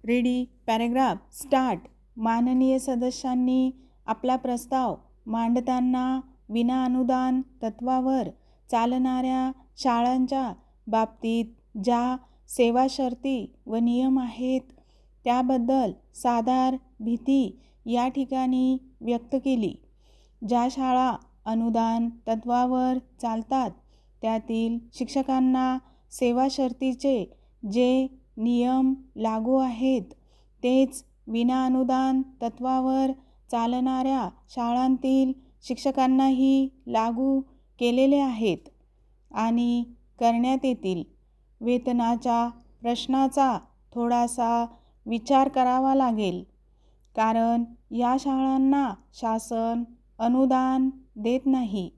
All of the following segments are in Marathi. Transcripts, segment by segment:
रेडी. Paragraph start. माननीय सदस्यांनी आपला प्रस्ताव मांडताना विनाअनुदान तत्वावर चालणाऱ्या शाळांच्या बाबतीत ज्या सेवा शर्ती व नियम आहेत त्याबद्दल साधार भीती या ठिकाणी व्यक्त केली. ज्या शाळा अनुदान तत्वावर चालतात त्यातील शिक्षकांना सेवा शर्तीचे जे नियम लागू आहेत तेच विनाअनुदान तत्वावर चालणाऱ्या शाळांतील शिक्षकांनाही लागू केलेले आहेत आणि करण्यात येतील. वेतनाच्या प्रश्नाचा थोडासा विचार करावा लागेल, कारण या शाळांना शासन अनुदान देत नाही,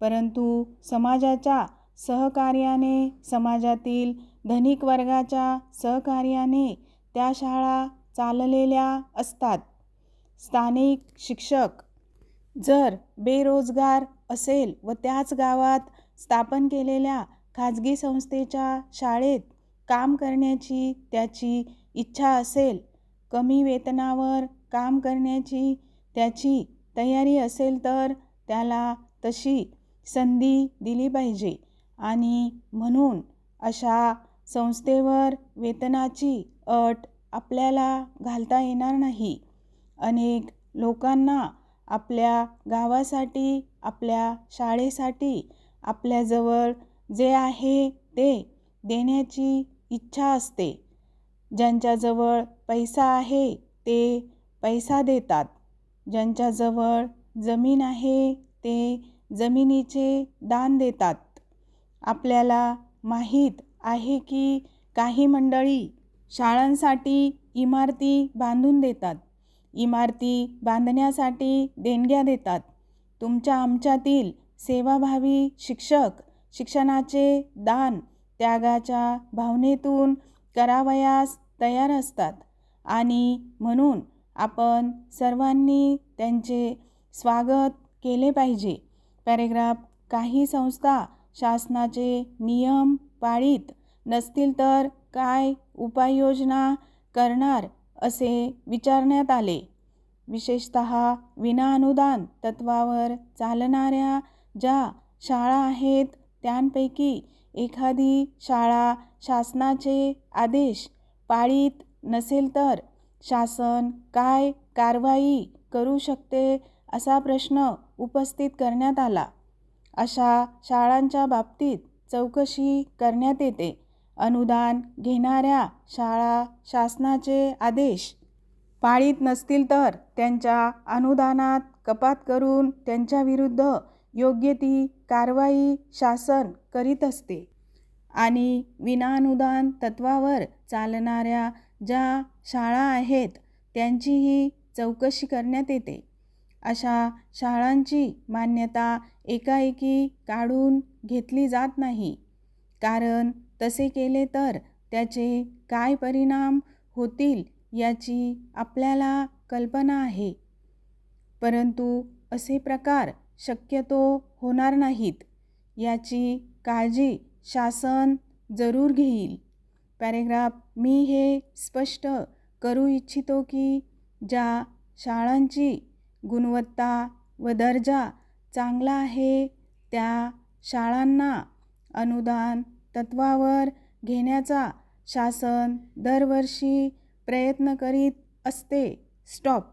परंतु समाजाच्या सहकार्याने, समाजातील धनिक वर्गाच्या सहकार्याने त्या शाळा चाललेल्या असतात. स्थानिक शिक्षक जर बेरोजगार असेल व त्याच गावात स्थापन केलेल्या खाजगी संस्थेच्या शाळेत काम करण्याची त्याची इच्छा असेल, कमी वेतनावर काम करण्याची त्याची तयारी असेल तर त्याला तशी संधी दिली पाहिजे आणि म्हणून अशा संस्थेवर वेतनाची अट आपल्याला घालता येणार नाही. अनेक लोकांना आपल्या गावासाठी, आपल्या शाळेसाठी आपल्याजवळ जे आहे ते देण्याची इच्छा असते. ज्यांच्याजवळ पैसा आहे ते पैसा देतात, ज्यांच्याजवळ जमीन आहे ते जमिनीचे दान देतात. आपल्याला माहीत आहे की काही मंडळी शाळांसाठी इमारती बांधून देतात, इमारती बांधण्यासाठी देणग्या देतात. तुमच्या आमच्यातील सेवाभावी शिक्षक शिक्षणाचे दान त्यागाच्या भावनेतून करावयास तयार असतात आणि म्हणून आपण सर्वांनी त्यांचे स्वागत केले पाहिजे. पॅरेग्राफ काही संस्था शासनाचे नियम पाळीत नसतील तर काय उपाययोजना करणार असे विचारण्यात आले. विशेषतः विनाअनुदान तत्वावर चालणाऱ्या ज्या शाळा आहेत त्यांपैकी एखादी शाळा शासनाचे आदेश पाळीत नसेल तर शासन काय कारवाई करू शकते असा प्रश्न उपस्थित करण्यात आला. अशा शाळांच्या बाबतीत चौकशी करण्यात येते. अनुदान घेणाऱ्या शाळा शासनाचे आदेश पाळीत नसतील तर त्यांच्या अनुदानात कपात करून त्यांच्याविरुद्ध योग्य ती कारवाई शासन करीत असते आणि विनाअनुदान तत्वावर चालणाऱ्या ज्या शाळा आहेत त्यांचीही चौकशी करण्यात येते. अशा शाळांची मान्यता एकाएकी काढून घेतली जात नाही, कारण तसे केले तर त्याचे काय परिणाम होतील याची आपल्याला कल्पना आहे. परंतु असे प्रकार शक्यतो होणार नाहीत याची काळजी शासन जरूर घेईल. पॅरेग्राफ मी हे स्पष्ट करू इच्छितो की ज्या शाळांची गुणवत्ता व दर्जा चांगला आहे त्या शाळांना अनुदान तत्वावर घेण्याचा शासन दरवर्षी प्रयत्न करीत असते. स्टॉप.